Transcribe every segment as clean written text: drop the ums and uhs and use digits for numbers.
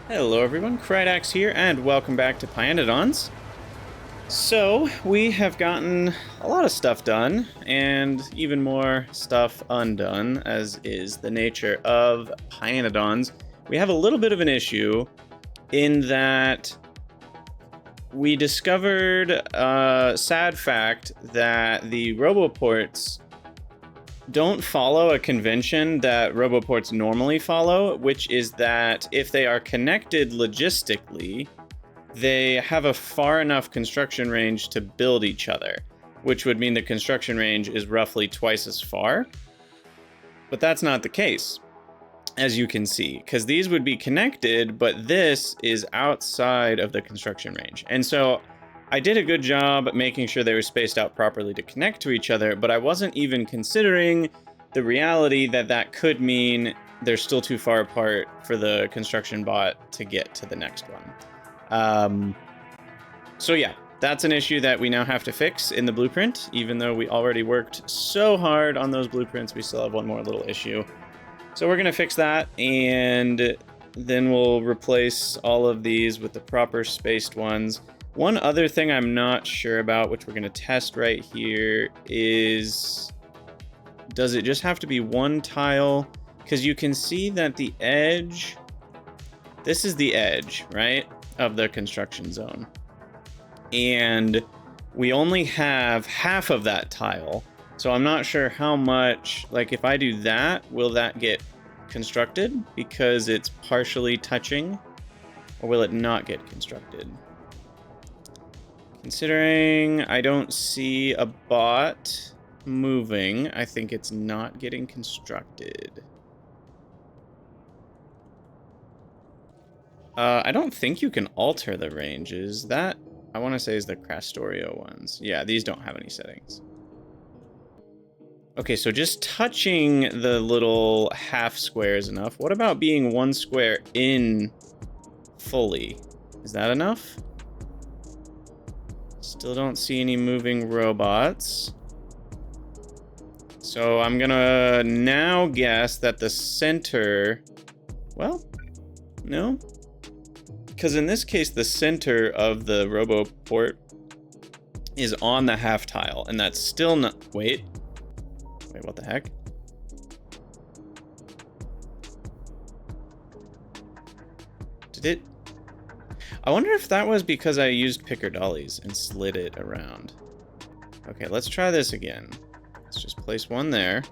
Hello everyone, Krydax here, and welcome back to pYanodon's. So, we have gotten a lot of stuff done, and even more stuff undone, as is the nature of pYanodon's. We have a little bit of an issue in that we discovered a sad fact that the RoboPorts don't follow a convention that RoboPorts normally follow, which is that if they are connected logistically, they have a far enough construction range to build each other, which would mean the construction range is roughly twice as far. But that's not the case, as you can see, because these would be connected, but this is outside of the construction range. And so I did a good job making sure they were spaced out properly to connect to each other, but I wasn't even considering the reality that that could mean they're still too far apart for the construction bot to get to the next one. So yeah, that's an issue that we now have to fix in the blueprint. Even though we already worked so hard on those blueprints, we still have one more little issue. So we're gonna fix that, and then we'll replace all of these with the proper spaced ones. One other thing I'm not sure about, which we're going to test right here, is does it just have to be one tile? Because you can see that the edge, this is the edge, right, of the construction zone. And we only have half of that tile. So I'm not sure how much, like if I do that, will that get constructed because it's partially touching? Or will it not get constructed? Considering I don't see a bot moving, I think it's not getting constructed. I don't think you can alter the ranges. That, I want to say, is the Factorio ones. Yeah, these don't have any settings. Okay, so just touching the little half square is enough. What about being one square in fully? Is that enough? Still don't see any moving robots. So I'm gonna now guess that the center, well, no. Because in this case, the center of the RoboPort is on the half tile, and that's still not, wait, what the heck? Did it? I wonder if that was because I used picker dollies and slid it around. Okay, let's try this again. Let's just place one there.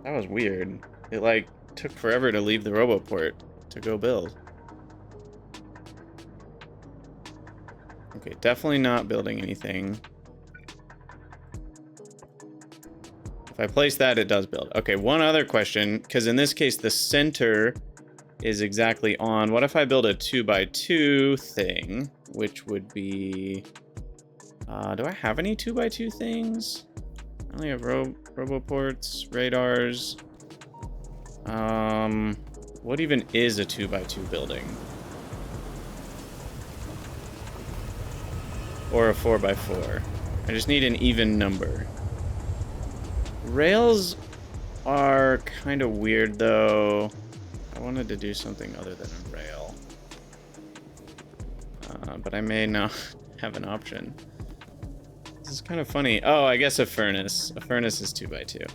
That was weird. It like took forever to leave the RoboPort to go build. Okay, definitely not building anything. If I place that, it does build. Okay, one other question, because in this case, the center is exactly on. What if I build a 2x2 thing, which would be... do I have any 2x2 things? I only have RoboPorts, radars. What even is a 2x2 building? Or a 4x4? I just need an even number. Rails are kind of weird, though. I wanted to do something other than a rail. But I may not have an option. This is kind of funny. Oh, I guess a furnace. A furnace is 2x2.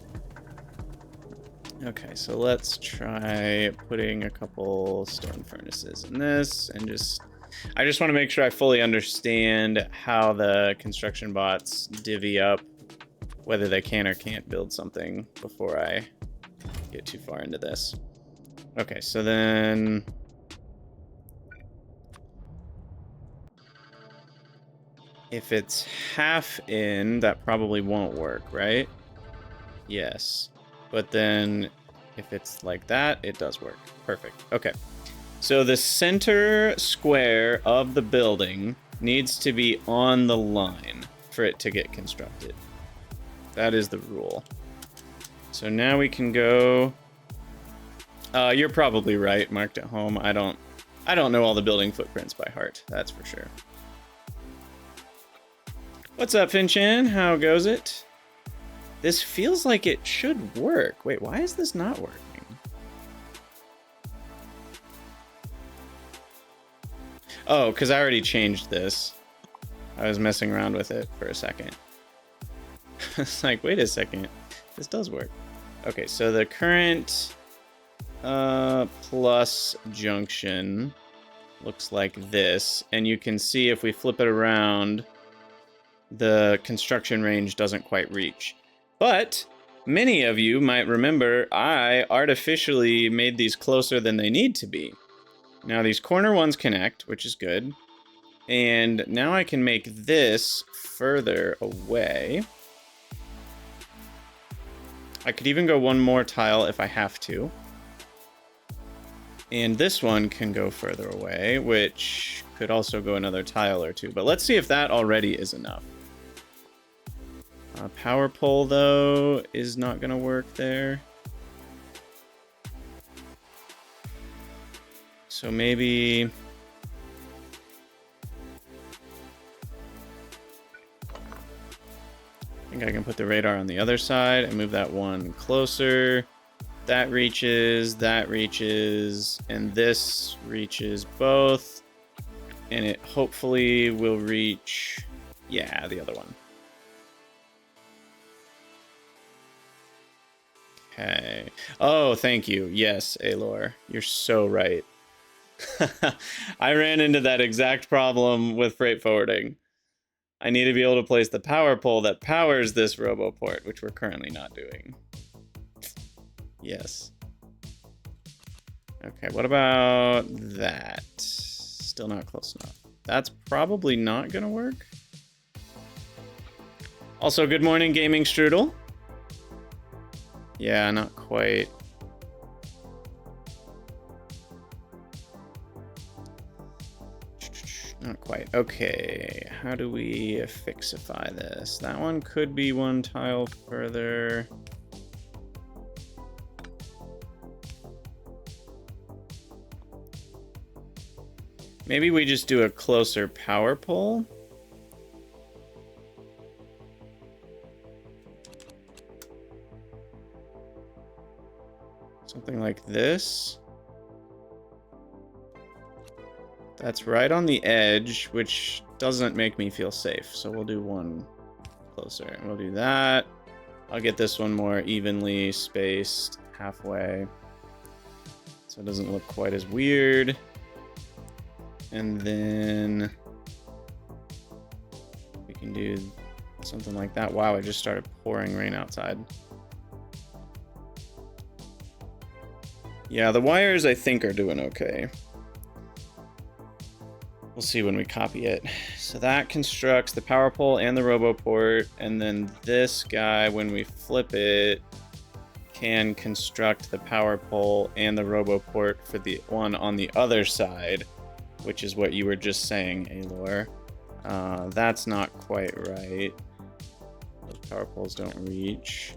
Okay, so let's try putting a couple stone furnaces in this, and I just want to make sure I fully understand how the construction bots divvy up whether they can or can't build something before I get too far into this. Okay, so then... if it's half in, that probably won't work, right? Yes. But then if it's like that, it does work. Perfect. Okay. So the center square of the building needs to be on the line for it to get constructed. That is the rule. So now we can go... you're probably right, marked at home. I don't know all the building footprints by heart, that's for sure. What's up, Finchin? How goes it? This feels like it should work. Wait, why is this not working? Oh, because I already changed this. I was messing around with it for a second. It's like, wait a second. This does work. Okay, so the current plus junction looks like this. And you can see if we flip it around, the construction range doesn't quite reach. But many of you might remember I artificially made these closer than they need to be. Now these corner ones connect, which is good. And now I can make this further away. I could even go one more tile if I have to. And this one can go further away, which could also go another tile or two. But let's see if that already is enough. Power pole, though, is not going to work there. So maybe... I think I can put the radar on the other side and move that one closer. That reaches, and this reaches both. And it hopefully will reach, yeah, the other one. Okay. Oh, thank you. Yes, Alor. You're so right. I ran into that exact problem with freight forwarding. I need to be able to place the power pole that powers this RoboPort, which we're currently not doing. Yes. Okay, what about that? Still not close enough. That's probably not gonna work. Also, good morning, Gaming Strudel. Yeah, not quite. Not quite. Okay, how do we fixify this? That one could be one tile further. Maybe we just do a closer power pole. Something like this. That's right on the edge, which doesn't make me feel safe. So we'll do one closer. We'll do that. I'll get this one more evenly spaced halfway, so it doesn't look quite as weird. And then we can do something like that. Wow, it just started pouring rain outside. Yeah, the wires I think are doing okay. We'll see when we copy it. So that constructs the power pole and the RoboPort, and then this guy, when we flip it, can construct the power pole and the RoboPort for the one on the other side, which is what you were just saying, Alor. That's not quite right. Those power poles don't reach.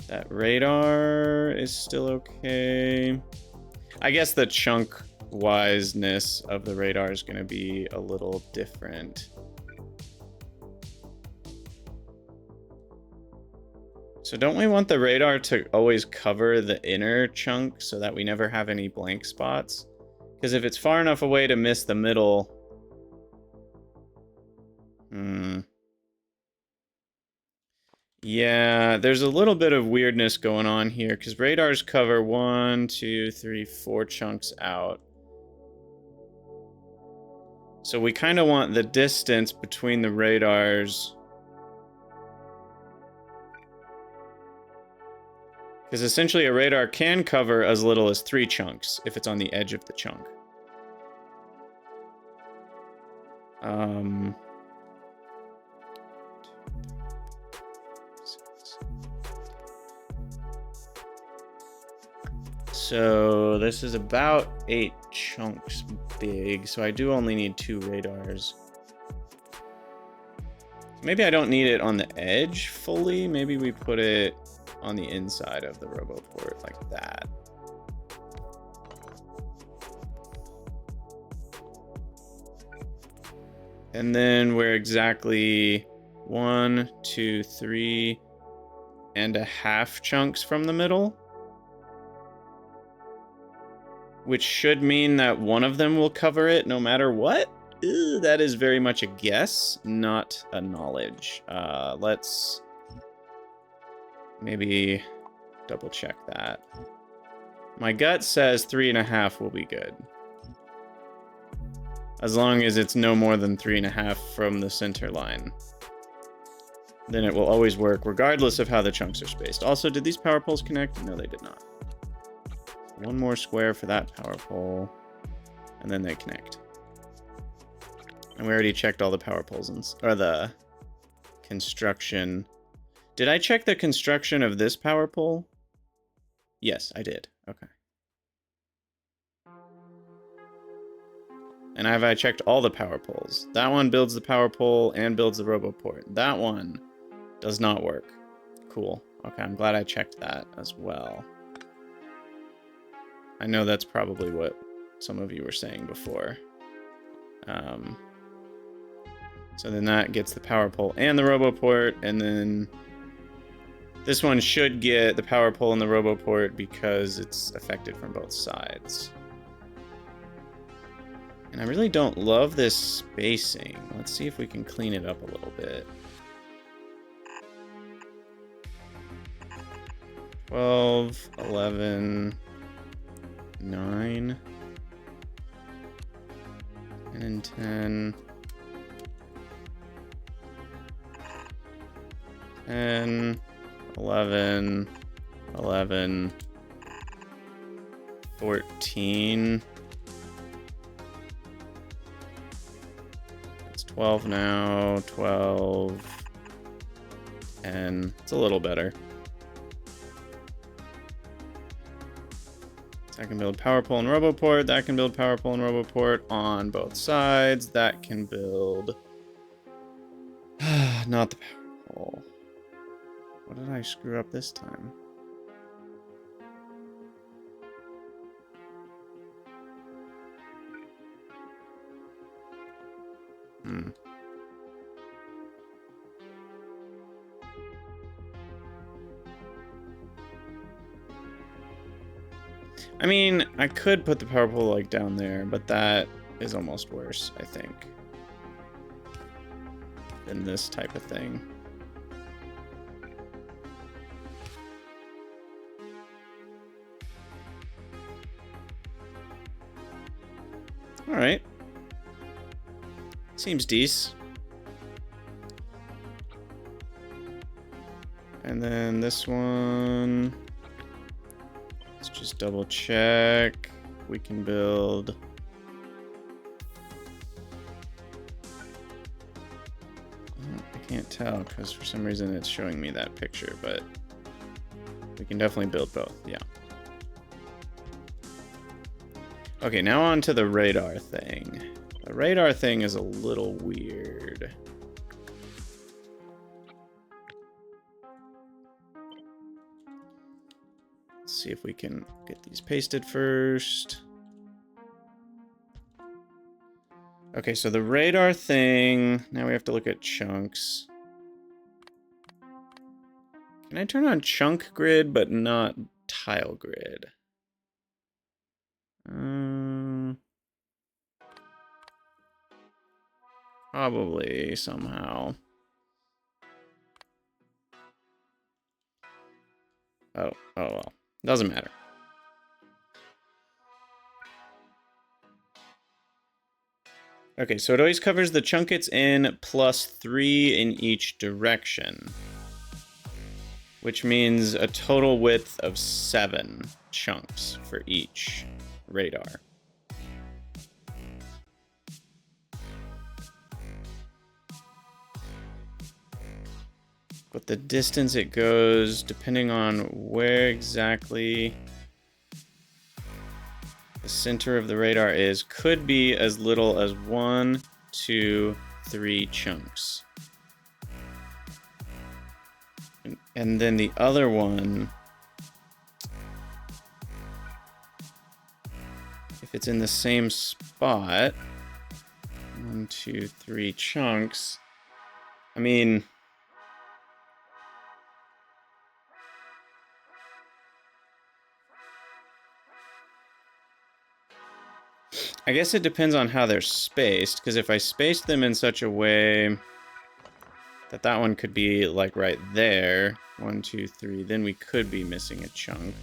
That radar is still okay. I guess the chunk wiseness of the radar is going to be a little different. So don't we want the radar to always cover the inner chunk so that we never have any blank spots? Because if it's far enough away to miss the middle... Yeah, there's a little bit of weirdness going on here, because radars cover 1, 2, 3, 4 chunks out. So we kind of want the distance between the radars. Because essentially a radar can cover as little as 3 chunks if it's on the edge of the chunk. So this is about 8 chunks big, so I do only need 2 radars. Maybe I don't need it on the edge fully. Maybe we put it on the inside of the RoboPort like that. And then we're exactly 1, 2, 3 and a half chunks from the middle. which should mean that one of them will cover it no matter what. Ew, that is very much a guess, not a knowledge. Let's maybe double check that. My gut says 3.5 will be good. As long as it's no more than 3.5 from the center line. Then it will always work, regardless of how the chunks are spaced. Also, did these power poles connect? No, they did not. One more square for that power pole, and then they connect. And we already checked all the power poles, or the construction. Did I check the construction of this power pole? Yes, I did. Okay. And have I checked all the power poles? That one builds the power pole and builds the RoboPort. That one does not work. Cool. Okay, I'm glad I checked that as well. I know that's probably what some of you were saying before. So then that gets the power pole and the RoboPort, and then this one should get the power pole and the RoboPort because it's affected from both sides. And I really don't love this spacing. Let's see if we can clean it up a little bit. 12, 11, 9, and 10, 10, 11, 11, 14. It's 12 now, 12, 10. It's a little better. I can build power pole and RoboPort. That can build power pole and RoboPort on both sides. That can build... not the power pole. What did I screw up this time? I mean, I could put the power pole like down there, but that is almost worse, I think, than this type of thing. All right. Seems decent. And then this one, let's just double check. We can build. I can't tell because for some reason it's showing me that picture, but we can definitely build both, yeah. Okay, now on to the radar thing. The radar thing is a little weird. Let's see if we can get these pasted first. Okay, so the radar thing, now we have to look at chunks. Can I turn on chunk grid, but not tile grid? Probably somehow. Oh well. Doesn't matter. Okay, so it always covers the chunk it's in plus 3 in each direction, which means a total width of 7 chunks for each radar. But the distance it goes, depending on where exactly the center of the radar is, could be as little as 1, 2, 3 chunks. And then the other one, if it's in the same spot, 1, 2, 3 chunks, I mean... I guess it depends on how they're spaced, because if I spaced them in such a way that that one could be like right there, 1, 2, 3, then we could be missing a chunk.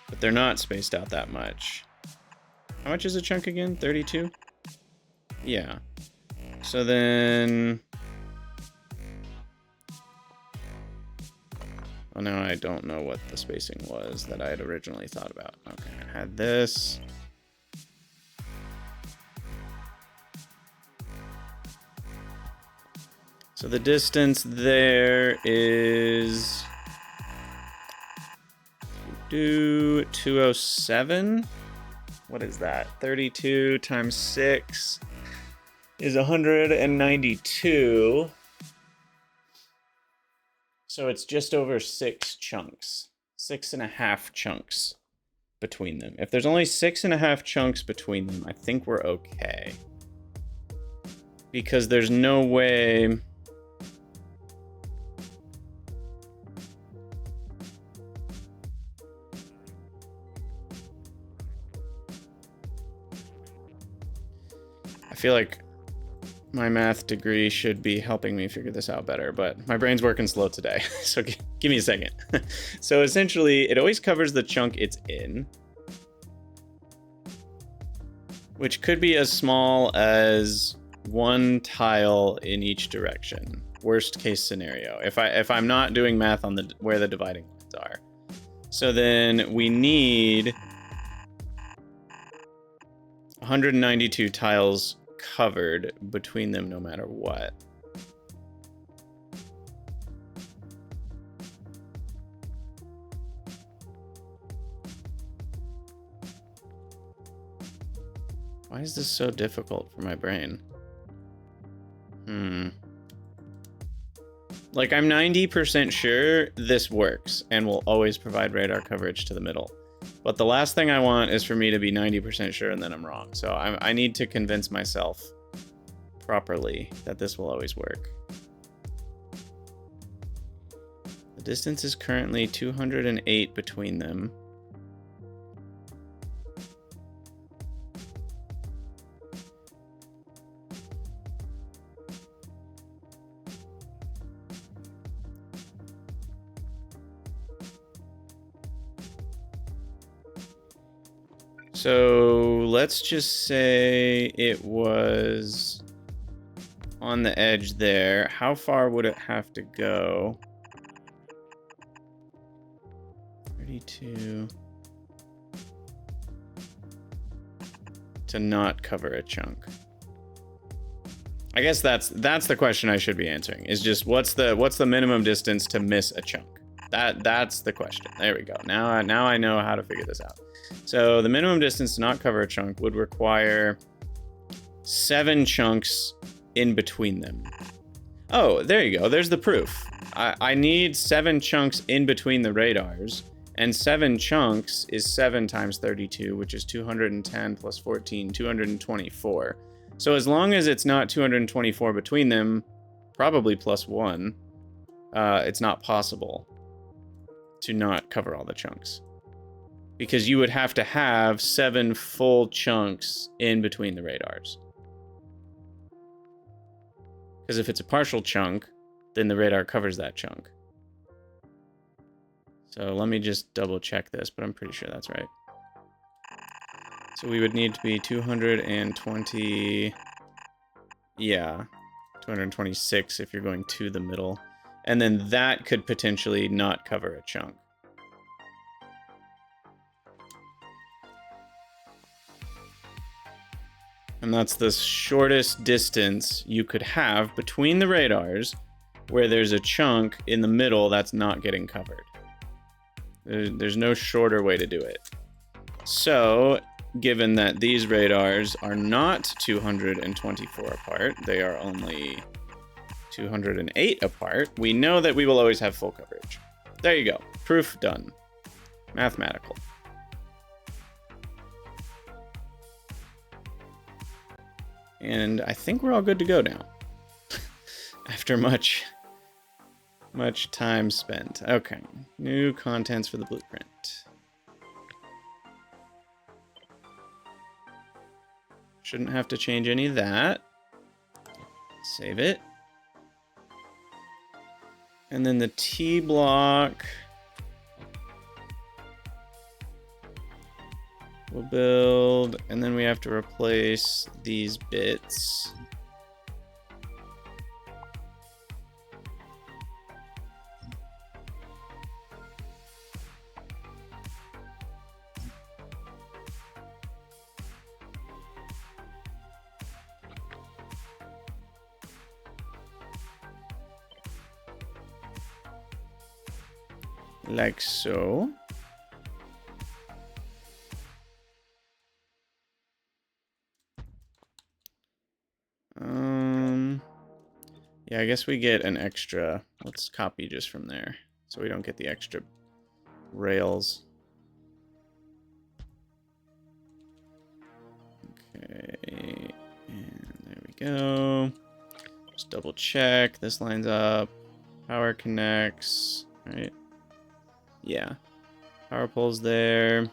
But they're not spaced out that much. How much is a chunk again? 32? Yeah. So then... Oh, no, I don't know what the spacing was that I had originally thought about. Okay, I had this. So the distance there is... 207? What is that? 32 times 6 is 192. So it's just over 6 chunks. 6.5 chunks between them. If there's only 6.5 chunks between them, I think we're okay. Because there's no way... I feel like my math degree should be helping me figure this out better, but my brain's working slow today, so give me a second. So essentially, it always covers the chunk it's in, which could be as small as 1 tile in each direction. Worst case scenario, if I'm not doing math on where the dividing lines are. So then we need 192 tiles covered between them no matter what. Why is this so difficult for my brain? Like, I'm 90% sure this works and will always provide radar coverage to the middle. But the last thing I want is for me to be 90% sure and then I'm wrong. So I need to convince myself properly that this will always work. The distance is currently 208 between them. So let's just say it was on the edge there. How far would it have to go? 32 to not cover a chunk. I guess that's the question I should be answering. Is just what's the minimum distance to miss a chunk? That's the question. There we go. Now I know how to figure this out. So the minimum distance to not cover a chunk would require 7 chunks in between them. Oh, there you go. There's the proof. I need 7 chunks in between the radars, and 7 chunks is 7 times 32, which is 210 plus 14, 224. So as long as it's not 224 between them, probably plus 1, it's not possible to not cover all the chunks. Because you would have to have 7 full chunks in between the radars. Because if it's a partial chunk, then the radar covers that chunk. So let me just double check this, but I'm pretty sure that's right. So we would need to be 220... Yeah, 226 if you're going to the middle. And then that could potentially not cover a chunk. And that's the shortest distance you could have between the radars where there's a chunk in the middle that's not getting covered. There's no shorter way to do it. So, given that these radars are not 224 apart, they are only 208 apart, we know that we will always have full coverage. There you go. Proof done. Mathematical. And I think we're all good to go now. After much time spent. Okay. New contents for the blueprint. Shouldn't have to change any of that. Save it. And then the T block we'll build, and then we have to replace these bits. Like so. Yeah, I guess we get an extra. Let's copy just from there, so we don't get the extra rails. Okay, and there we go. Just double check. This lines up. Power connects. Right. Yeah. Power pole's there.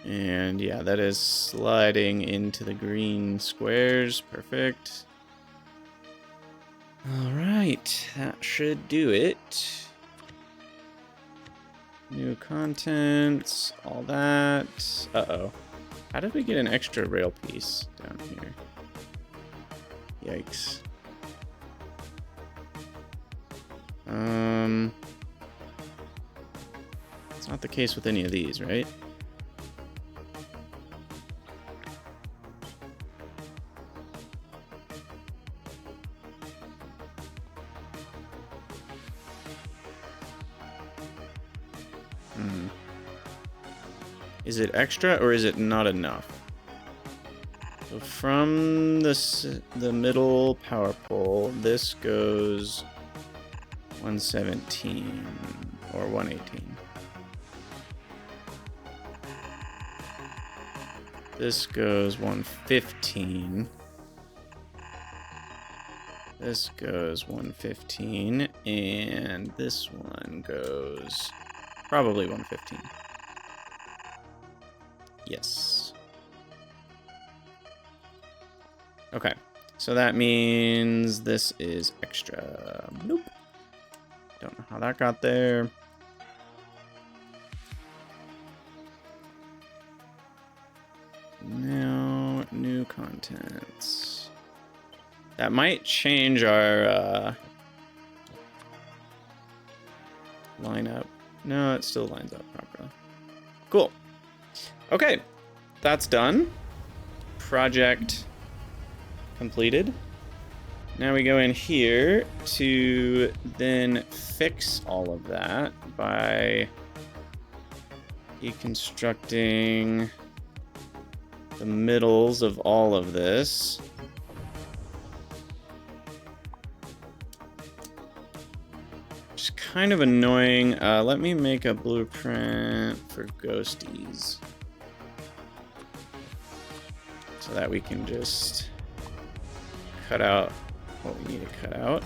And yeah, that is sliding into the green squares. Perfect. All right, that should do it. New contents, all that. Uh-oh. How did we get an extra rail piece down here? Yikes. It's not the case with any of these, right? Is it extra or is it not enough? So from the middle power pole, this goes 117 or 118. This goes 115. This goes 115, and this one goes probably 115. Yes. Okay, so that means this is extra. Nope. Don't know how that got there. Now, new contents. That might change our lineup. No, it still lines up properly. Cool. Okay, that's done. Project completed. Now we go in here to then fix all of that by deconstructing the middles of all of this. Which is kind of annoying. Let me make a blueprint for ghosties, so that we can just cut out what we need to cut out.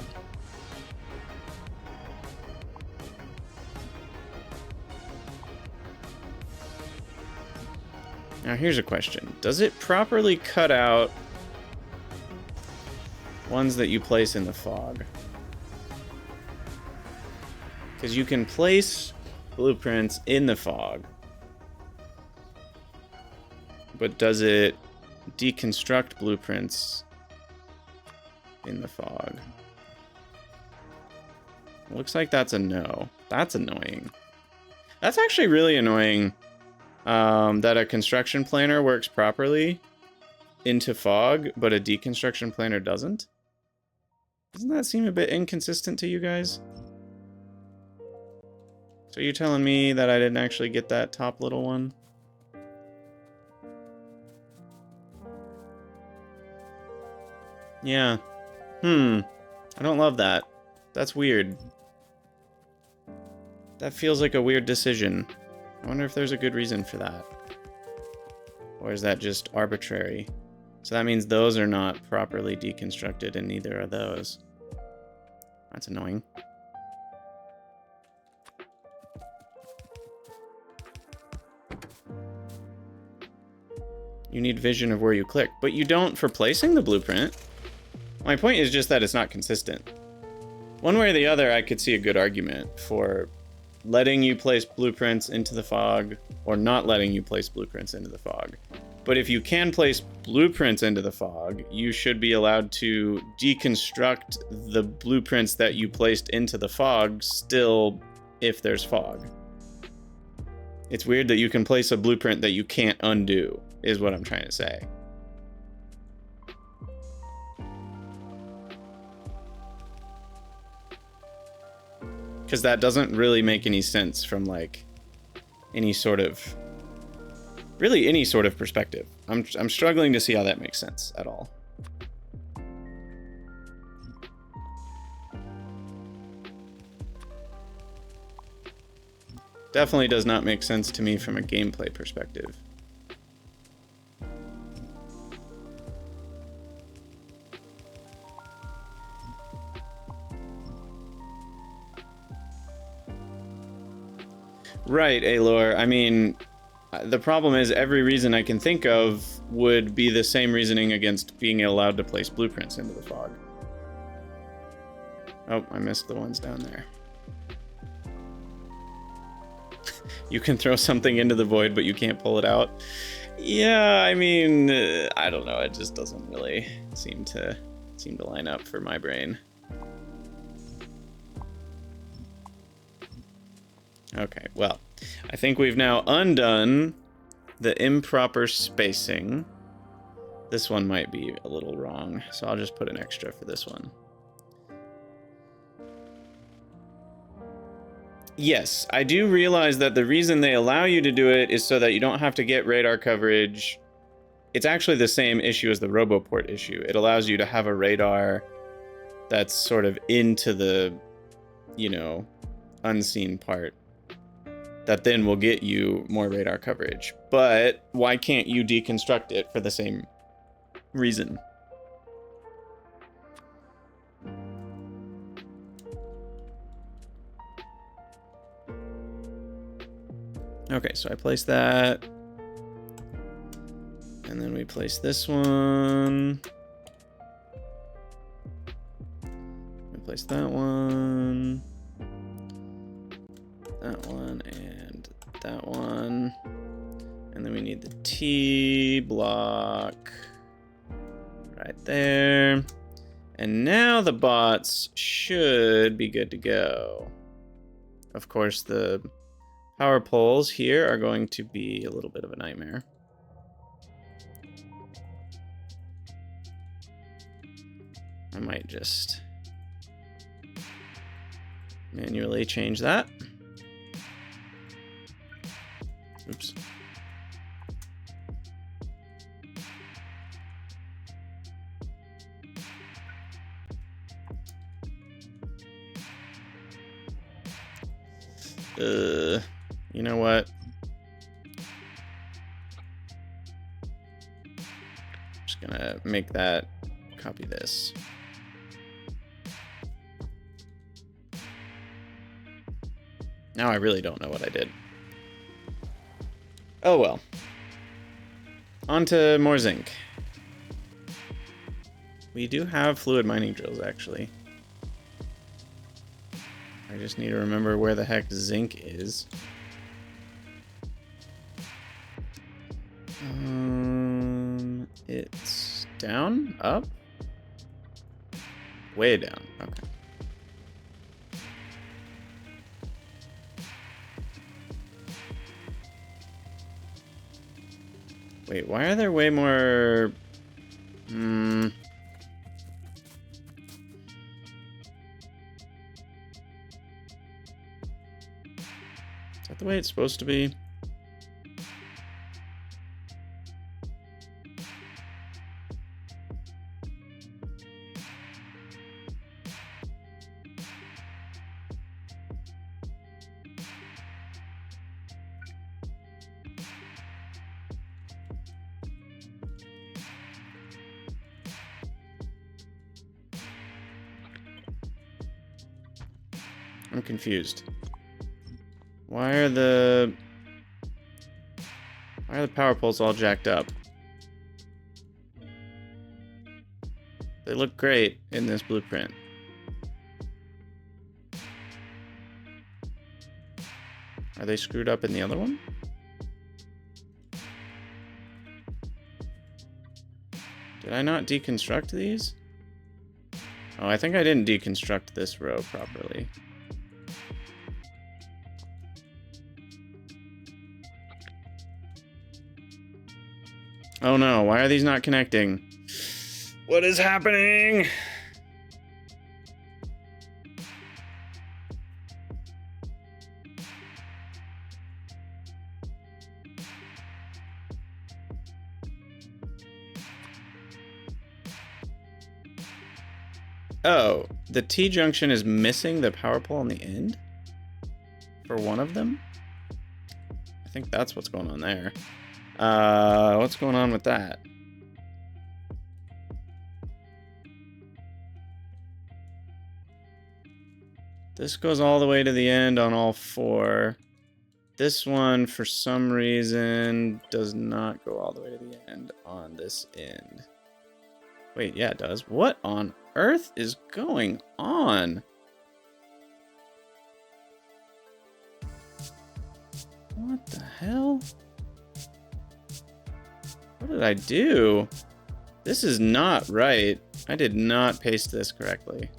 Now here's a question. Does it properly cut out ones that you place in the fog? Because you can place blueprints in the fog, but does it deconstruct blueprints in the fog? Looks like that's a no. That's annoying. That's actually really annoying, that a construction planer works properly into fog, but a deconstruction planer doesn't. Doesn't that seem a bit inconsistent to you guys? So you're telling me that I didn't actually get that top little one? Yeah. I don't love that. That's weird. That feels like a weird decision. I wonder if there's a good reason for that. Or is that just arbitrary? So that means those are not properly deconstructed, and neither are those. That's annoying. You need vision of where you click, but you don't for placing the blueprint. My point is just that it's not consistent. One way or the other, I could see a good argument for letting you place blueprints into the fog or not letting you place blueprints into the fog. But if you can place blueprints into the fog, you should be allowed to deconstruct the blueprints that you placed into the fog still if there's fog. It's weird that you can place a blueprint that you can't undo, is what I'm trying to say. Because that doesn't really make any sense from like any sort of perspective. I'm struggling to see how that makes sense at all. Definitely does not make sense to me from a gameplay perspective. Right, Alor. I mean, the problem is every reason I can think of would be the same reasoning against being allowed to place blueprints into the fog. Oh, I missed the ones down there. You can throw something into the void, but you can't pull it out. Yeah, I mean, I don't know. It just doesn't really seem to line up for my brain. Okay, well, I think we've now undone the improper spacing. This one might be a little wrong, so I'll just put an extra for this one. Yes, I do realize that the reason they allow you to do it is so that you don't have to get radar coverage. It's actually the same issue as the RoboPort issue. It allows you to have a radar that's sort of into the, you know, unseen part. That then will get you more radar coverage. But why can't you deconstruct it for the same reason? Okay, so I place that. And then we place this one. We place that one. That one and that one. And then we need the T block right there. And now the bots should be good to go. Of course, the power poles here are going to be a little bit of a nightmare. I might just manually change that. Oops. You know what? I'm just gonna make that copy this. Now I really don't know what I did. Oh well. On to more zinc. We do have fluid mining drills, actually. I just need to remember where the heck zinc is. It's down? Up? Way down. Okay. Wait, why are there way more... Is that the way it's supposed to be? I'm confused. Why are the power poles all jacked up? They look great in this blueprint. Are they screwed up in the other one? Did I not deconstruct these? Oh, I think I didn't deconstruct this row properly. Oh no, why are these not connecting? What is happening? Oh, the T-junction is missing the power pole on the end? For one of them? I think that's what's going on there. What's going on with that? This goes all the way to the end on all four. This one, for some reason, does not go all the way to the end on this end. Wait, yeah, it does. What on earth is going on? What the hell? What did I do? This is not right. I did not paste this correctly.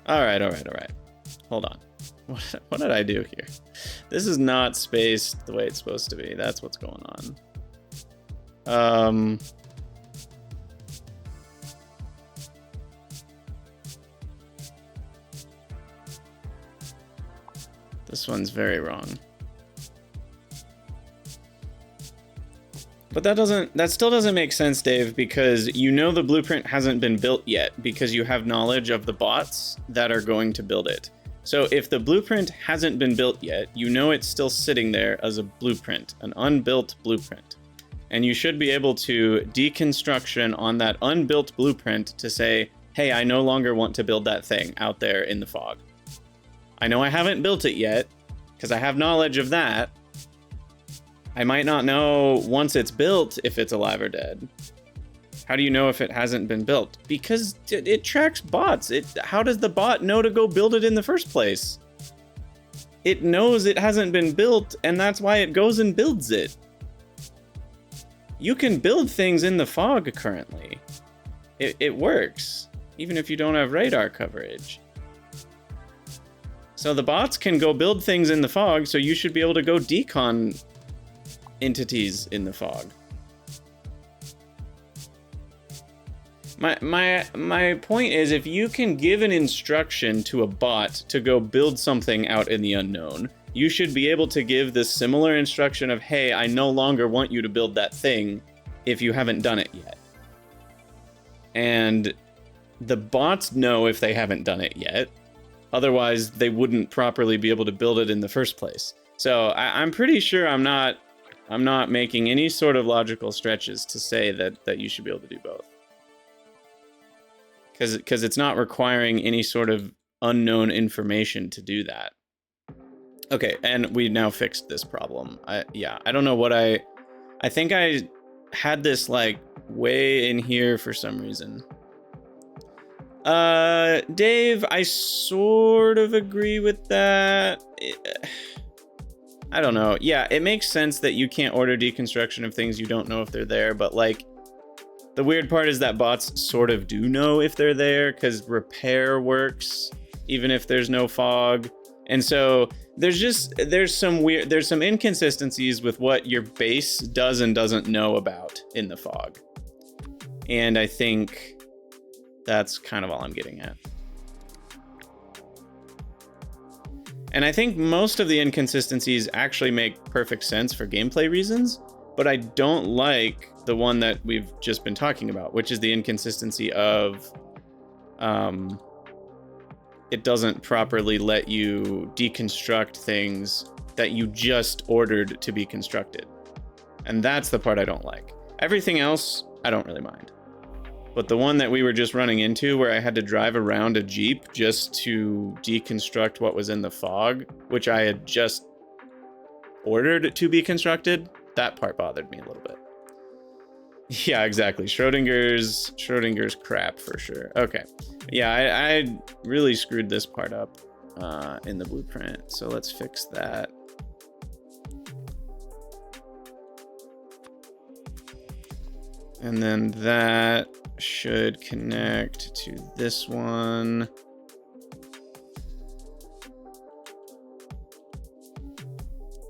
All right. Hold on. What did I do here? This is not spaced the way it's supposed to be. That's what's going on. This one's very wrong. But that still doesn't make sense, Dave, because you know the blueprint hasn't been built yet because you have knowledge of the bots that are going to build it. So if the blueprint hasn't been built yet, you know it's still sitting there as a blueprint, an unbuilt blueprint. And you should be able to deconstruction on that unbuilt blueprint to say, hey, I no longer want to build that thing out there in the fog. I know I haven't built it yet, because I have knowledge of that. I might not know once it's built if it's alive or dead. How do you know if it hasn't been built? Because it tracks bots. How does the bot know to go build it in the first place? It knows it hasn't been built, and that's why it goes and builds it. You can build things in the fog currently. It works, even if you don't have radar coverage. So the bots can go build things in the fog, so you should be able to go decon entities in the fog. My point is, if you can give an instruction to a bot to go build something out in the unknown, you should be able to give the similar instruction of, hey, I no longer want you to build that thing if you haven't done it yet. And the bots know if they haven't done it yet. Otherwise, they wouldn't properly be able to build it in the first place. So I'm pretty sure I'm not making any sort of logical stretches to say that you should be able to do both. Because it's not requiring any sort of unknown information to do that. Okay, and we now fixed this problem. I don't know what I think I had this like way in here for some reason. Dave, I sort of agree with that. I don't know. Yeah, it makes sense that you can't order deconstruction of things you don't know if they're there, but like, the weird part is that bots sort of do know if they're there, because repair works even if there's no fog. And so there's some inconsistencies with what your base does and doesn't know about in the fog. And I think that's kind of all I'm getting at. And I think most of the inconsistencies actually make perfect sense for gameplay reasons, but I don't like the one that we've just been talking about, which is the inconsistency of it doesn't properly let you deconstruct things that you just ordered to be constructed. And that's the part I don't like. Everything else, I don't really mind. But the one that we were just running into, where I had to drive around a Jeep just to deconstruct what was in the fog, which I had just ordered to be constructed, that part bothered me a little bit. Yeah, exactly. Schrodinger's crap for sure. Okay. Yeah, I really screwed this part up in the blueprint. So let's fix that. And then that should connect to this one.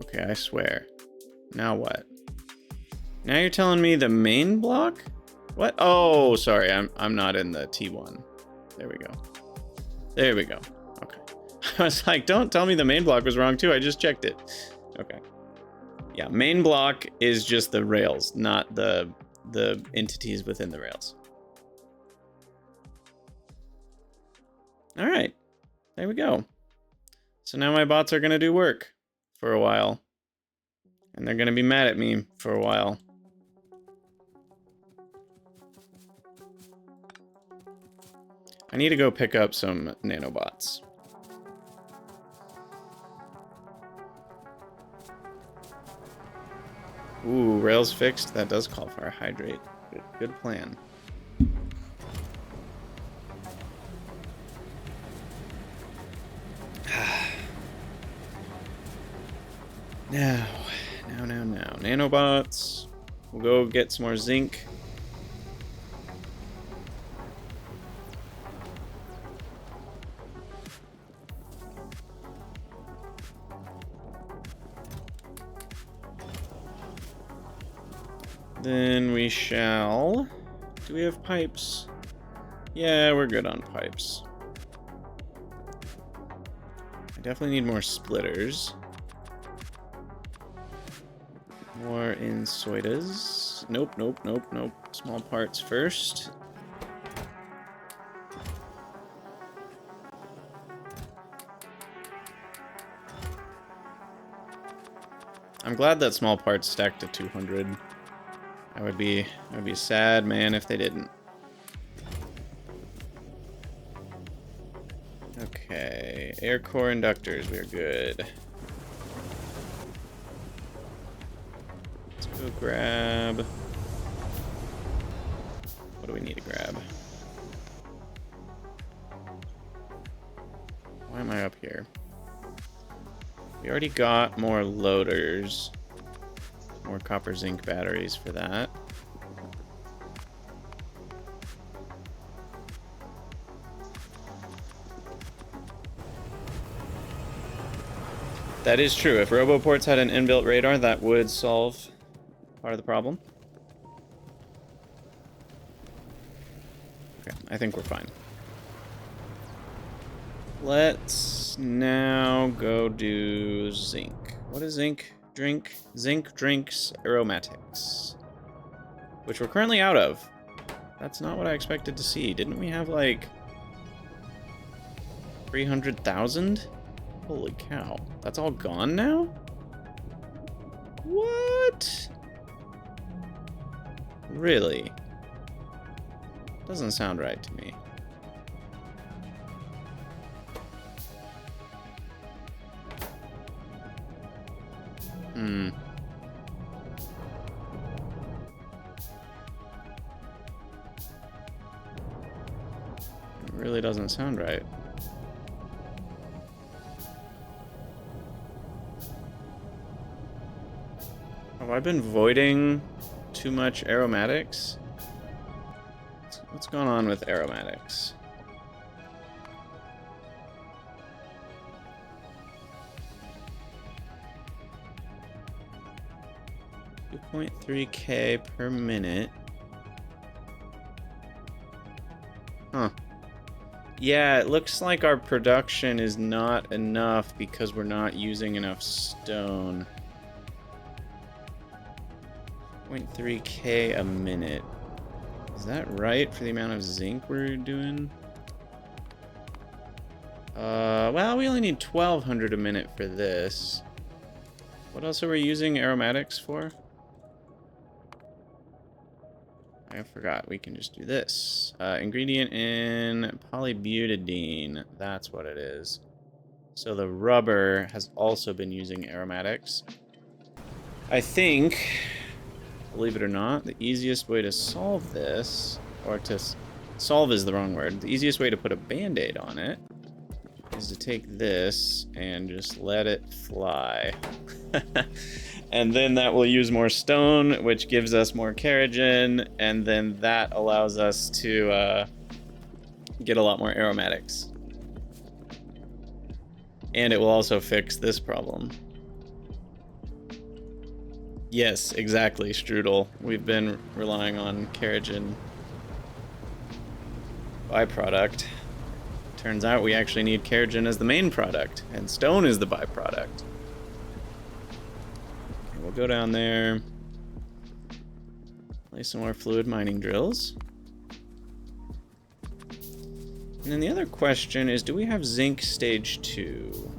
Okay, I swear. Now what? Now you're telling me the main block? What? Oh, sorry, I'm not in the T1. There we go. There we go. Okay. I was like, don't tell me the main block was wrong too. I just checked it. Okay. Yeah, main block is just the rails, not the entities within the rails. All right, there we go. So now my bots are gonna do work for a while. And they're gonna be mad at me for a while. I need to go pick up some nanobots. Ooh, rails fixed. That does call for a hydrate. Good plan. Now. Nanobots. We'll go get some more zinc. Then we shall... Do we have pipes? Yeah, we're good on pipes. I definitely need more splitters. More insoitas. Nope. Small parts first. I'm glad that small parts stacked to 200. I would be sad, man, if they didn't. Okay, air core inductors, we're good. Let's go grab... What do we need to grab? Why am I up here? We already got more loaders. More copper zinc batteries for that. That is true. If RoboPorts had an inbuilt radar, that would solve part of the problem. Okay, I think we're fine. Let's now go do zinc. What is zinc? Zinc drinks aromatics, which we're currently out of. That's not what I expected to see. Didn't we have like 300,000? Holy cow. That's all gone now? What? Really? Doesn't sound right to me. It really doesn't sound right. Have I been voiding too much aromatics? What's going on with aromatics? .3K per minute. Huh. Yeah, it looks like our production is not enough because we're not using enough stone. 0.3K a minute. Is that right for the amount of zinc we're doing? Well, we only need 1,200 a minute for this. What else are we using aromatics for? I I forgot. We can just do this. Ingredient in polybutadiene. That's what it is. So the rubber has also been using aromatics. I think, believe it or not, the easiest way to solve this, or to solve is the wrong word, the easiest way to put a band-aid on it is to take this and just let it fly. And then that will use more stone, which gives us more kerogen, and then that allows us to get a lot more aromatics. And it will also fix this problem. Yes, exactly, Strudel. We've been relying on kerogen byproduct. Turns out we actually need kerogen as the main product, and stone is the byproduct. Okay, we'll go down there, place some more fluid mining drills. And then the other question is, do we have zinc stage 2?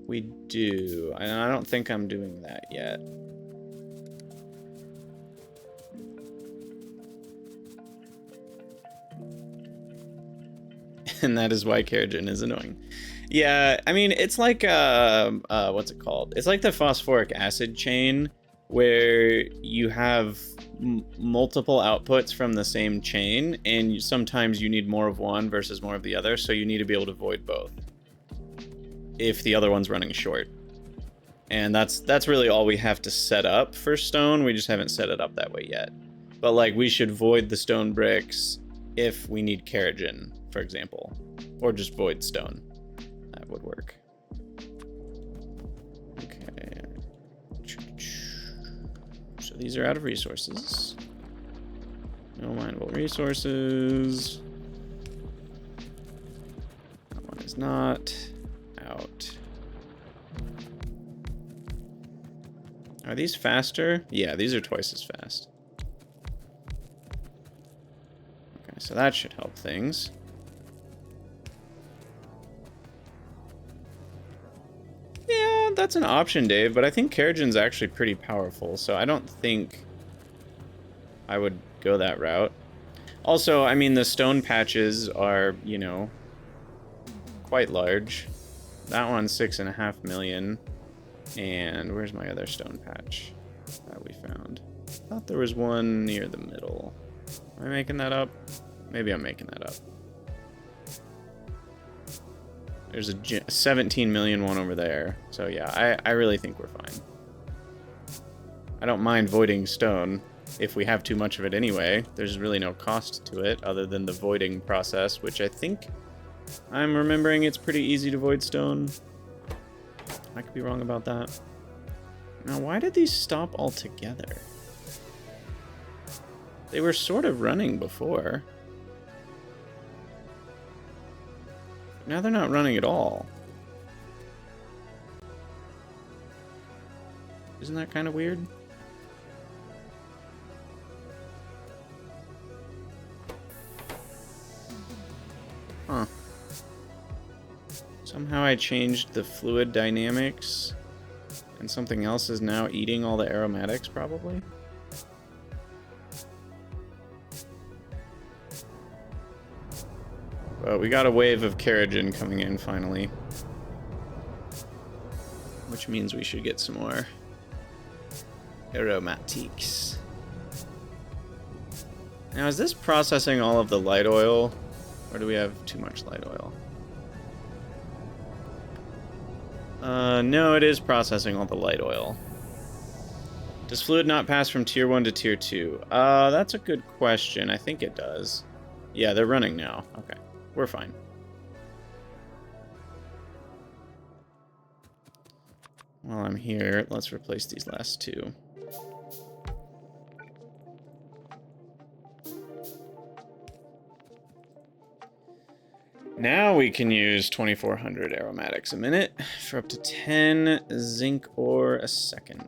We do. And I don't think I'm doing that yet. And that is why kerogen is annoying. Yeah, I mean, it's like, what's it called? It's like the phosphoric acid chain, where you have multiple outputs from the same chain, and sometimes you need more of one versus more of the other, so you need to be able to void both if the other one's running short. And that's really all we have to set up for stone. We just haven't set it up that way yet. But like, we should void the stone bricks if we need kerogen, for example, or just void stone. That would work. Okay. So these are out of resources. No mineable resources. That one is not. Out. Are these faster? Yeah, these are twice as fast. Okay, so that should help things. Yeah, that's an option, Dave, but I think kerogen's actually pretty powerful, so I don't think I would go that route. Also, I mean, the stone patches are, you know, quite large. That one's 6.5 million. And where's my other stone patch that we found? I thought there was one near the middle. Am I making that up? Maybe I'm making that up. There's a 17 million one over there. So yeah, I really think we're fine. I don't mind voiding stone if we have too much of it anyway. There's really no cost to it other than the voiding process, which I think I'm remembering it's pretty easy to void stone. I could be wrong about that. Now, why did these stop altogether? They were sort of running before. Now they're not running at all. Isn't that kind of weird? Huh. Somehow I changed the fluid dynamics, and something else is now eating all the aromatics, probably? But we got a wave of kerogen coming in, finally. Which means we should get some more aromatics. Now, is this processing all of the light oil? Or do we have too much light oil? No, it is processing all the light oil. Does fluid not pass from tier 1 to tier 2? That's a good question. I think it does. Yeah, they're running now. Okay, we're fine. While I'm here, let's replace these last two. Now we can use 2400 aromatics a minute for up to 10 zinc ore a second.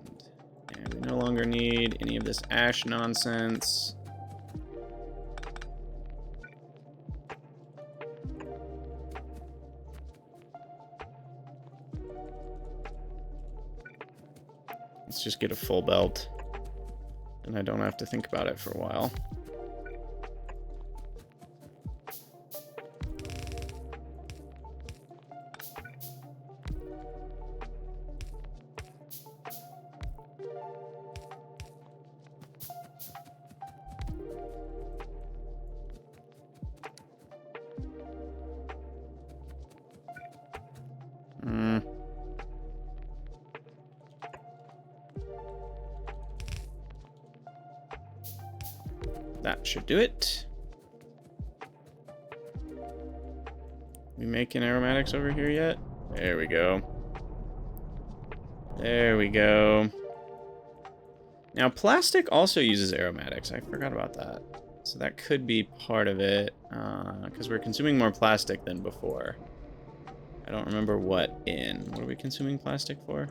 And we no longer need any of this ash nonsense. Let's just get a full belt. And I don't have to think about it for a while. That should do it. We making aromatics over here yet? There we go. There we go. Now, plastic also uses aromatics. I forgot about that. So that could be part of it, because we're consuming more plastic than before. I don't remember what in. What are we consuming plastic for?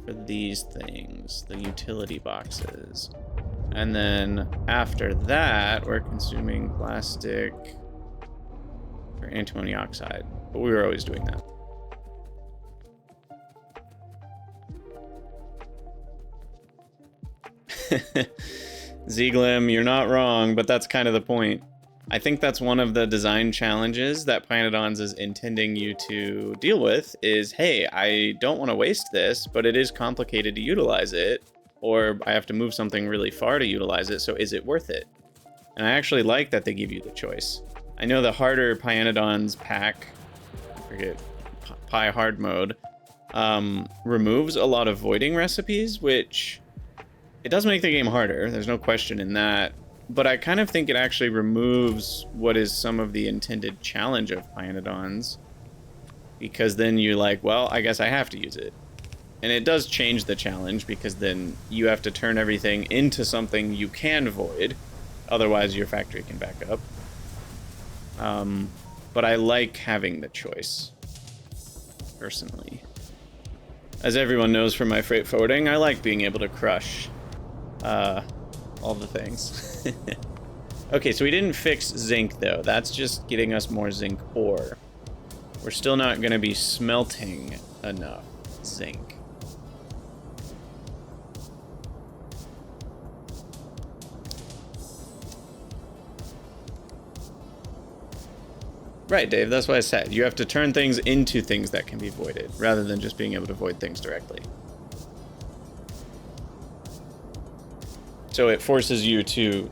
For these things, the utility boxes. And then after that, we're consuming plastic for antimony oxide. But we were always doing that. Zieglim, you're not wrong, but that's kind of the point. I think that's one of the design challenges that pYanodon's is intending you to deal with is, hey, I don't want to waste this, but it is complicated to utilize it, or I have to move something really far to utilize it, so is it worth it? And I actually like that they give you the choice. I know the harder pYanodon's pack, I forget, Pi hard mode, removes a lot of voiding recipes, which it does make the game harder, there's no question in that. But I kind of think it actually removes what is some of the intended challenge of pYanodon's. Because then you're like, well, I guess I have to use it. And it does change the challenge, because then you have to turn everything into something you can void. Otherwise, your factory can back up. But I like having the choice, personally. As everyone knows from my freight forwarding, I like being able to crush all the things. Okay, so we didn't fix zinc, though. That's just getting us more zinc ore. We're still not going to be smelting enough zinc. Right, Dave, that's what I said. You have to turn things into things that can be voided, rather than just being able to void things directly. So it forces you to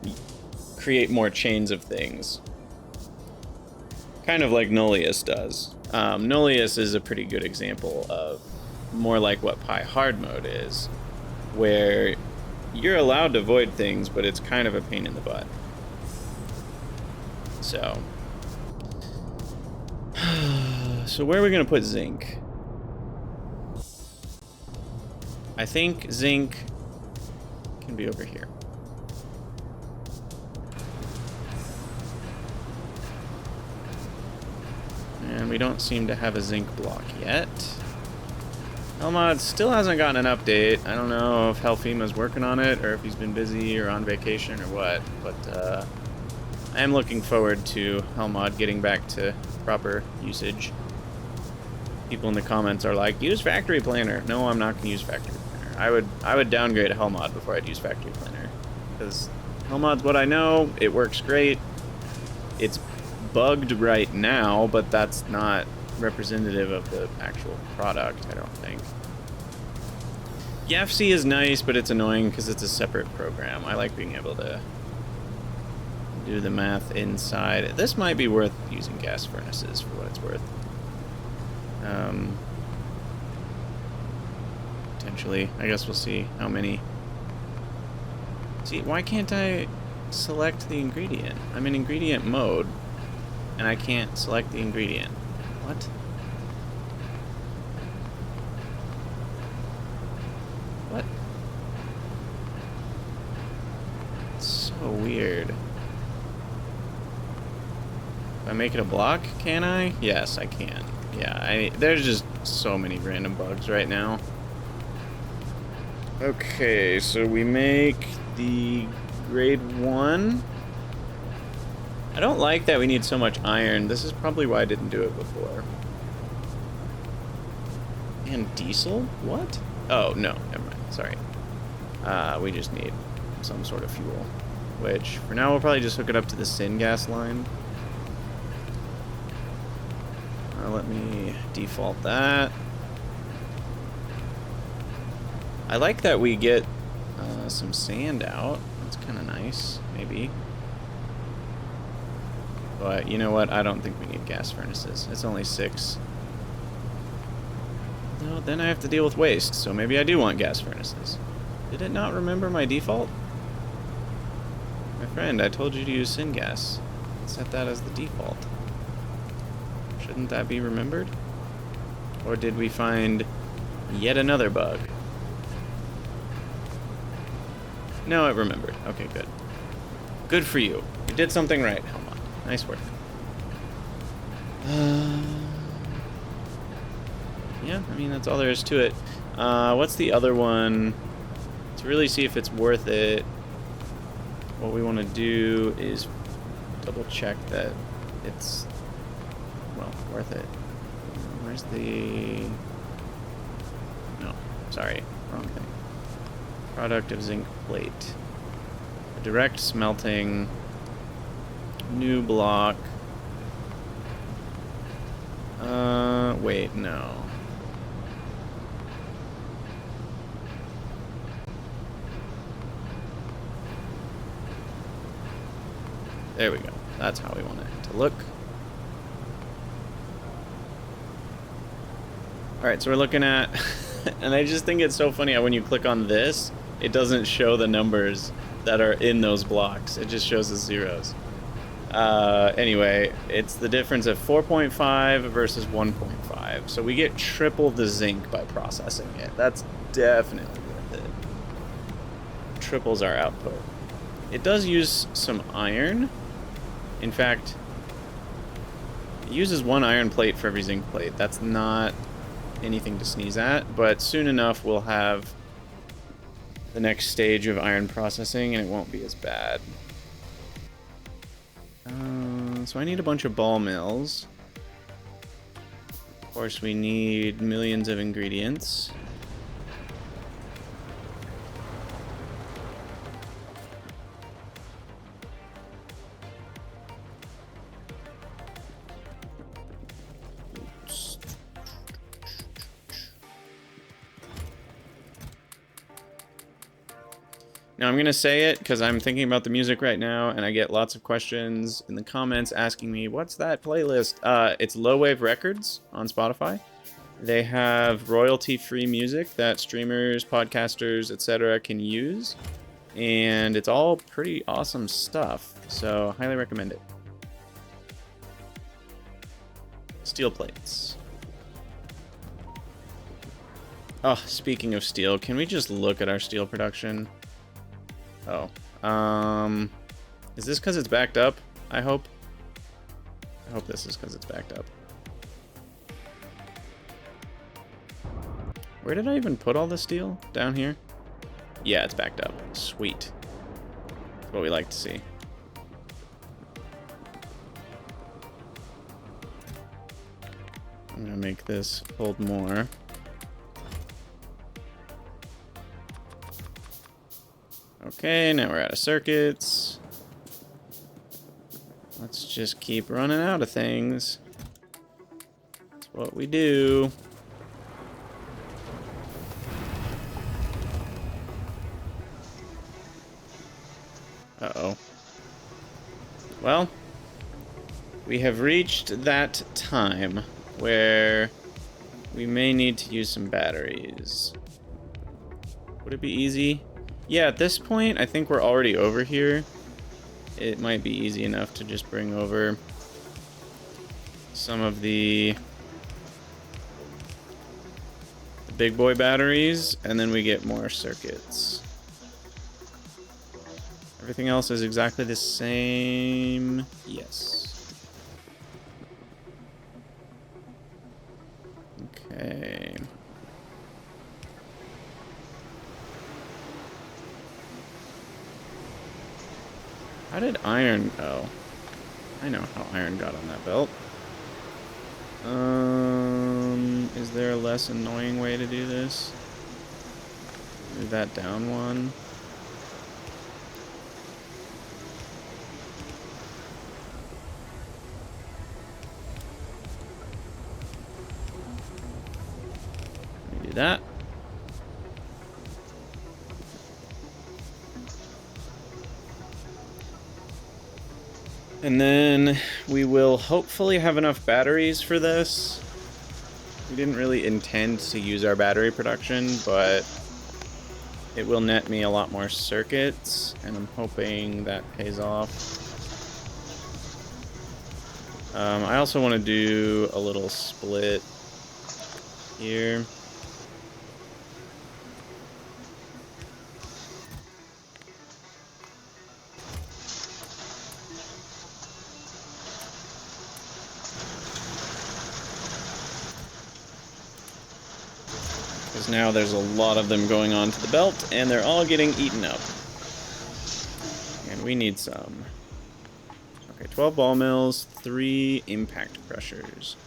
create more chains of things. Kind of like Nullius does. Nullius is a pretty good example of more like what Pi hard mode is, where you're allowed to void things, but it's kind of a pain in the butt. So where are we going to put zinc? I think zinc can be over here. And we don't seem to have a zinc block yet. Helmod still hasn't gotten an update. I don't know if Helfima's working on it, or if he's been busy or on vacation or what, but I am looking forward to Helmod getting back to proper usage. People in the comments are like, use Factory Planner. No, I'm not going to use Factory Planner. I would downgrade Helmod before I'd use Factory Planner, because Helmod's what I know. It works great. It's bugged right now, but that's not representative of the actual product, I don't think. YAFC is nice, but it's annoying because it's a separate program. I like being able to do the math inside. This might be worth using gas furnaces for what it's worth. Potentially. I guess we'll see how many. See, why can't I select the ingredient? I'm in ingredient mode, and I can't select the ingredient. What? What? It's so weird. If I make it a block, can I? Yes, I can. Yeah, there's just so many random bugs right now. Okay, so we make the grade 1. I don't like that we need so much iron. This is probably why I didn't do it before. And diesel? What? Oh, no, never mind. Sorry. We just need some sort of fuel. Which, for now, we'll probably just hook it up to the syngas line. Let me default that. I like that we get some sand out. That's kind of nice, maybe. But you know what? I don't think we need gas furnaces. It's only 6. No, then I have to deal with waste, so maybe I do want gas furnaces. Did it not remember my default? My friend, I told you to use syngas. Set that as the default. Shouldn't that be remembered? Or did we find yet another bug? No, it remembered. Okay, good. Good for you. You did something right, Helmut. Nice work. Yeah, I mean, that's all there is to it. What's the other one? To really see if it's worth it, what we want to do is double check that it's, well, worth it. Where's the... No, sorry, wrong thing. Product of zinc plate. Direct smelting. New block. Wait, no. There we go. That's how we want it to look. Alright, so we're looking at... and I just think it's so funny how when you click on this, it doesn't show the numbers that are in those blocks. It just shows the zeros. Anyway, it's the difference of 4.5 versus 1.5. So we get triple the zinc by processing it. That's definitely worth it. Triples our output. It does use some iron. In fact, it uses 1 iron plate for every zinc plate. That's not anything to sneeze at, but soon enough we'll have the next stage of iron processing and it won't be as bad. So I need a bunch of ball mills. Of course, we need millions of ingredients. Now I'm going to say it because I'm thinking about the music right now and I get lots of questions in the comments asking me, what's that playlist? It's Low Wave Records on Spotify. They have royalty-free music that streamers, podcasters, etc. can use. And it's all pretty awesome stuff, so highly recommend it. Steel plates. Oh, speaking of steel, can we just look at our steel production? Oh, is this because it's backed up? I hope this is because it's backed up. Where did I even put all the steel? Down here? Yeah, it's backed up. Sweet. That's what we like to see. I'm gonna make this hold more. Okay, now we're out of circuits. Let's just keep running out of things. That's what we do. Uh-oh. Well, we have reached that time where we may need to use some batteries. Would it be easy? Yeah, at this point, I think we're already over here. It might be easy enough to just bring over some of the big boy batteries, and then we get more circuits. Everything else is exactly the same. Yes. Okay. How did iron... Oh. I know how iron got on that belt. Is there a less annoying way to do this? Move that down one. Let me do that. And then we will hopefully have enough batteries for this. We didn't really intend to use our battery production, but it will net me a lot more circuits, and I'm hoping that pays off. I also want to do a little split here. Because now there's a lot of them going onto the belt, and they're all getting eaten up. And we need some. Okay, 12 ball mills, 3 impact crushers.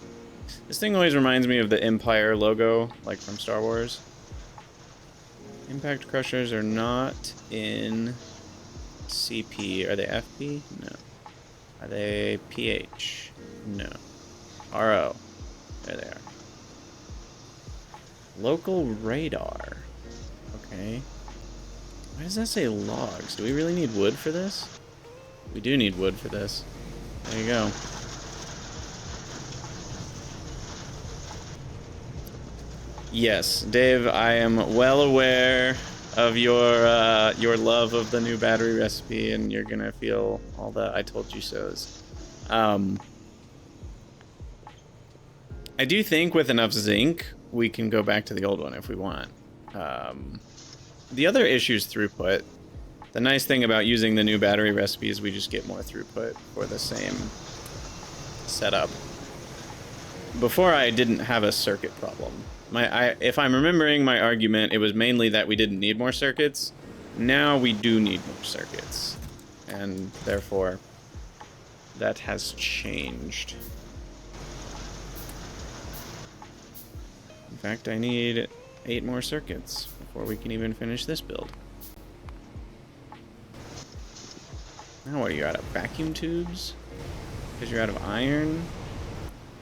This thing always reminds me of the Empire logo, like from Star Wars. Impact crushers are not in CP. Are they FP? No. Are they PH? No. RO. There they are. Local radar. Okay. Why does that say logs? Do we really need wood for this? We do need wood for this. There you go. Yes, Dave, I am well aware of your love of the new battery recipe, and you're gonna feel all the I told you so's. I do think with enough zinc, we can go back to the old one if we want. The other issue is throughput. The nice thing about using the new battery recipe is we just get more throughput for the same setup. Before, I didn't have a circuit problem. If I'm remembering my argument, it was mainly that we didn't need more circuits. Now we do need more circuits. And therefore, that has changed. In fact, I need 8 more circuits before we can even finish this build. Now what, are you out of vacuum tubes? Because you're out of iron?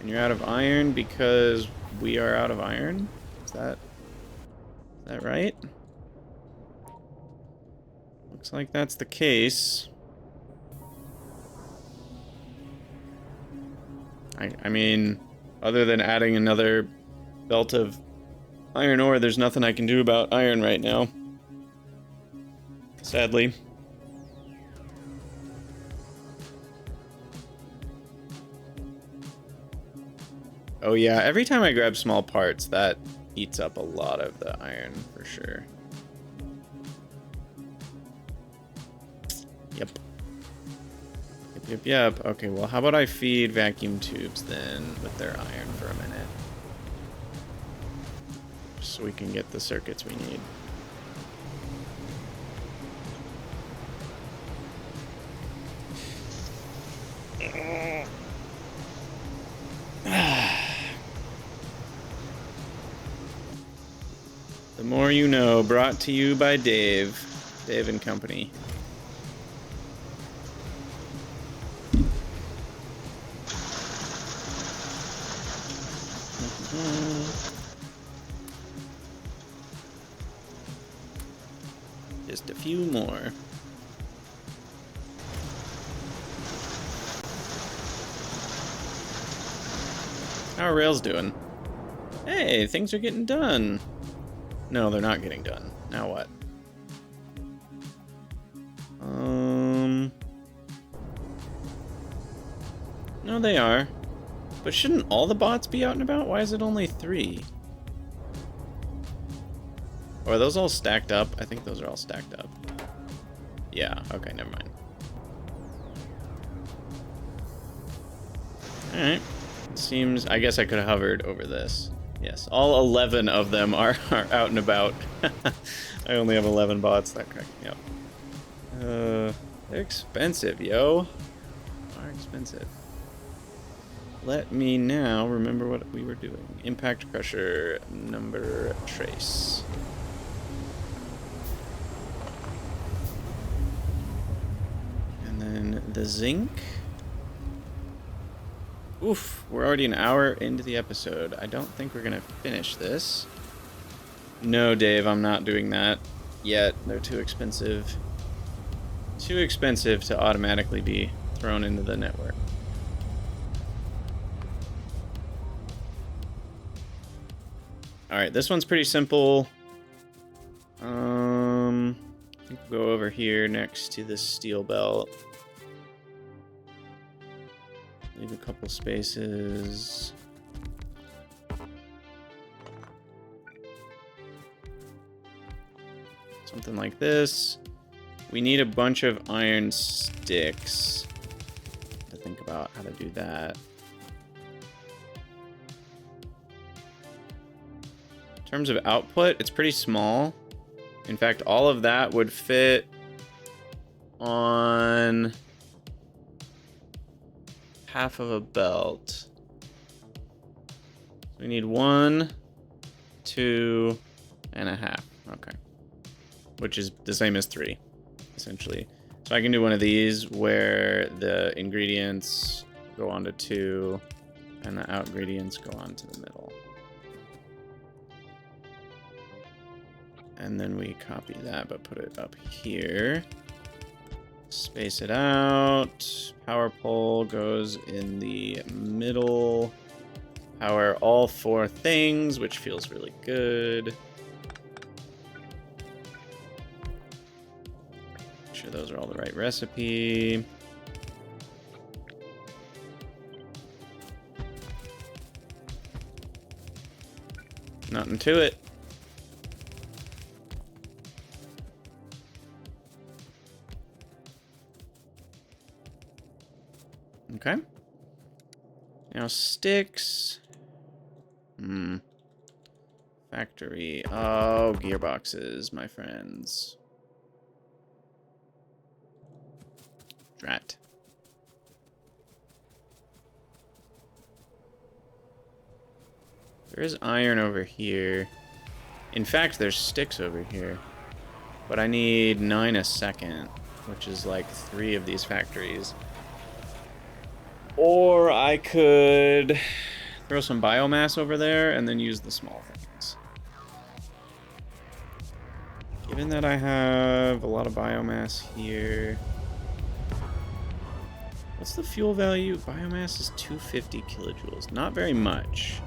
And you're out of iron because we are out of iron? Is that right? Looks like that's the case. I mean, other than adding another belt of iron ore, there's nothing I can do about iron right now. Sadly. Oh yeah, every time I grab small parts, that eats up a lot of the iron, for sure. Yep. Yep. Okay, well, how about I feed vacuum tubes then with their iron for a minute? So we can get the circuits we need. The more you know, brought to you by Dave and Company. Just a few more. How are rails doing? Hey, things are getting done. No, they're not getting done. Now what? No, they are. But shouldn't all the bots be out and about? Why is it only 3? Or are those all stacked up? I think those are all stacked up. Yeah, okay, never mind. Alright. Seems... I guess I could have hovered over this. Yes, all 11 of them are out and about. I only have 11 bots. That cracked me up. They're expensive, yo. Are expensive. let me now remember what we were doing. Impact crusher number trace. And then the zinc. Oof, we're already an hour into the episode. I don't think we're gonna finish this. No, Dave, I'm not doing that yet. They're too expensive. Too expensive to automatically be thrown into the network. Alright, this one's pretty simple. I think we'll go over here next to this steel belt. Leave a couple spaces. Something like this. We need a bunch of iron sticks to think about how to do that. In terms of output, it's pretty small. In fact, all of that would fit on half of a belt. We need 1, 2, and a half. Okay. Which is the same as 3, essentially. So I can do one of these where the ingredients go onto 2 and the out ingredients go onto the middle. And then we copy that, but put it up here. Space it out. Power pole goes in the middle. Power all 4 things, which feels really good. Make sure those are all the right recipe. Nothing to it. Okay. Now sticks. Factory. Oh, gearboxes, my friends. Drat. There is iron over here. In fact, there's sticks over here. But I need 9 a second, which is like 3 of these factories. Or I could throw some biomass over there and then use the small things. Given that I have a lot of biomass here... What's the fuel value? Biomass is 250 kilojoules. Not very much.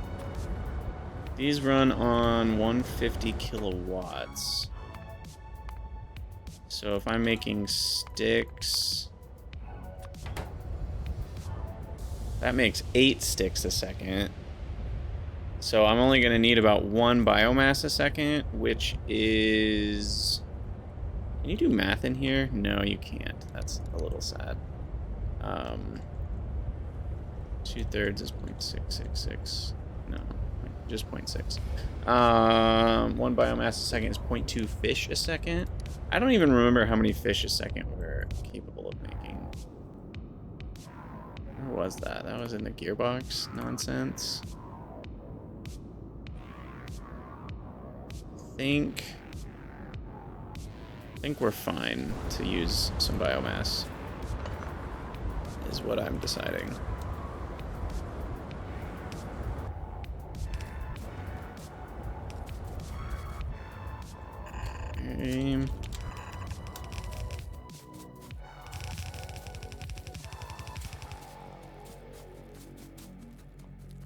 These run on 150 kilowatts. So if I'm making sticks... That makes 8 sticks a second. So I'm only going to need about 1 biomass a second, which is... Can you do math in here? No, you can't. That's a little sad. 2/3 is 0.666. No, just 0.6. 1 biomass a second is 0.2 fish a second. I don't even remember how many fish a second we're capable of making. Where was that? That was in the gearbox nonsense. I think we're fine to use some biomass, is what I'm deciding. Okay.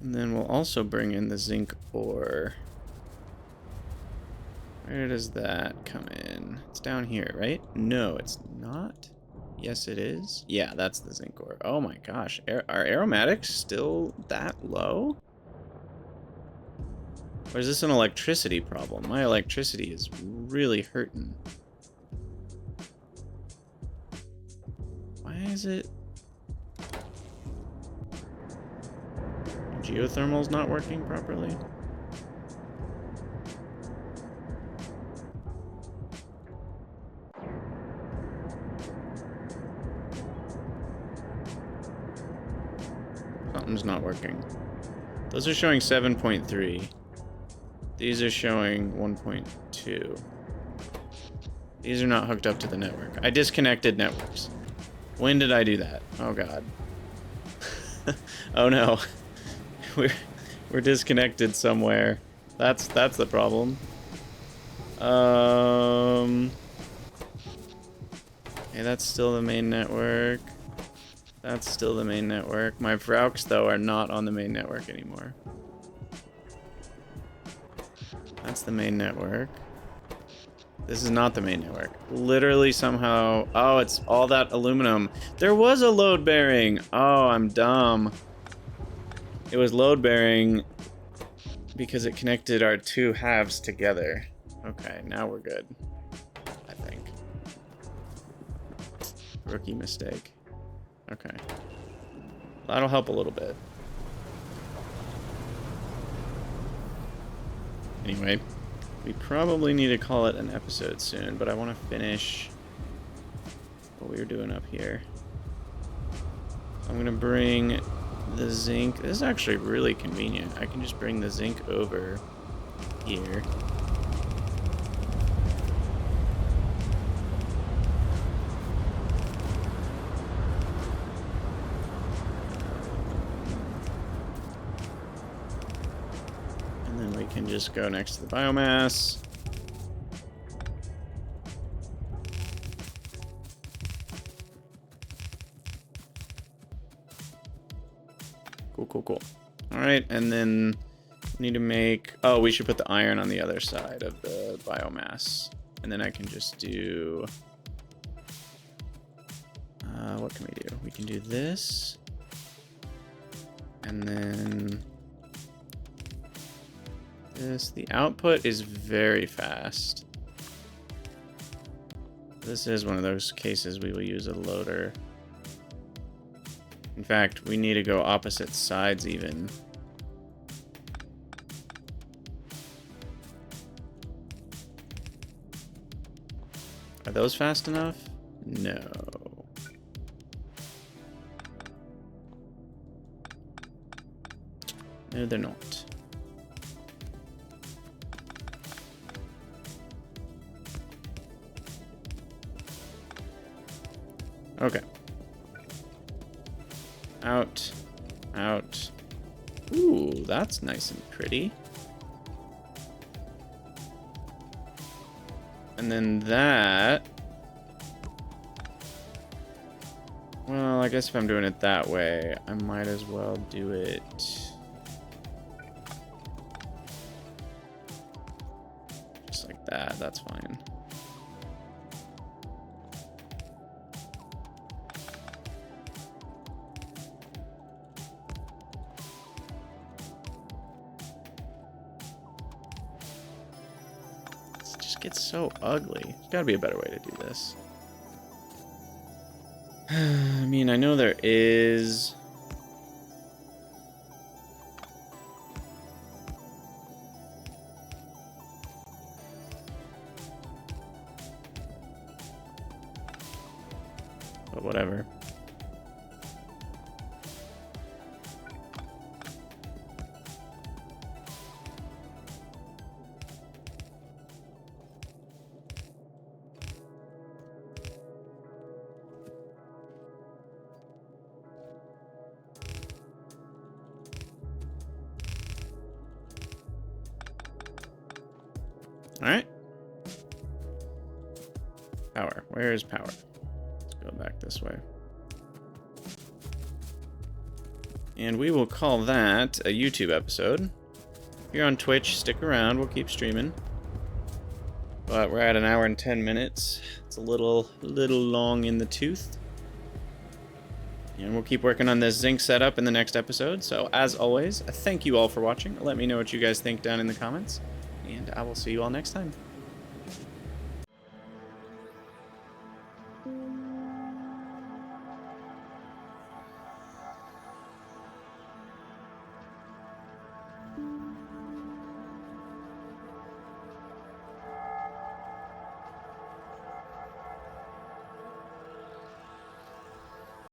And then we'll also bring in the zinc ore. Where does that come in? It's down here, right? No, it's not. Yes, it is. Yeah, that's the zinc ore. Oh my gosh. Are aromatics still that low? Or is this an electricity problem? My electricity is really hurting. Why is it... Geothermal's not working properly? Something's not working. Those are showing 7.3. These are showing 1.2. These are not hooked up to the network. I disconnected networks. When did I do that? Oh god. Oh no. We're disconnected somewhere. That's the problem. Okay, that's still the main network. That's still the main network. My Vrauks, though, are not on the main network anymore. That's the main network. This is not the main network. Literally somehow... Oh, it's all that aluminum. There was a load bearing. Oh, I'm dumb. It was load bearing because it connected our two halves together. Okay, now we're good. I think. Rookie mistake. Okay. That'll help a little bit. Anyway, we probably need to call it an episode soon, but I want to finish what we were doing up here. I'm going to bring the zinc. This is actually really convenient. I can just bring the zinc over here. Can just go next to the biomass. Cool. All right, and then we need to make... Oh, we should put the iron on the other side of the biomass. And then I can just do... what can we do? We can do this. And then... this. The output is very fast. This is one of those cases we will use a loader. In fact, we need to go opposite sides even. Are those fast enough? No. No, they're not. Okay. Out. Out. Ooh, that's nice and pretty. And then that... Well, I guess if I'm doing it that way, I might as well do it... just like that, that's fine. It's so ugly. There's gotta be a better way to do this. I mean, I know there is... but whatever. Alright. Power. Where is power? Let's go back this way. And we will call that a YouTube episode. If you're on Twitch, stick around. We'll keep streaming. But we're at 1 hour and 10 minutes. It's a little long in the tooth. And we'll keep working on this zinc setup in the next episode. So, as always, thank you all for watching. Let me know what you guys think down in the comments. And I will see you all next time.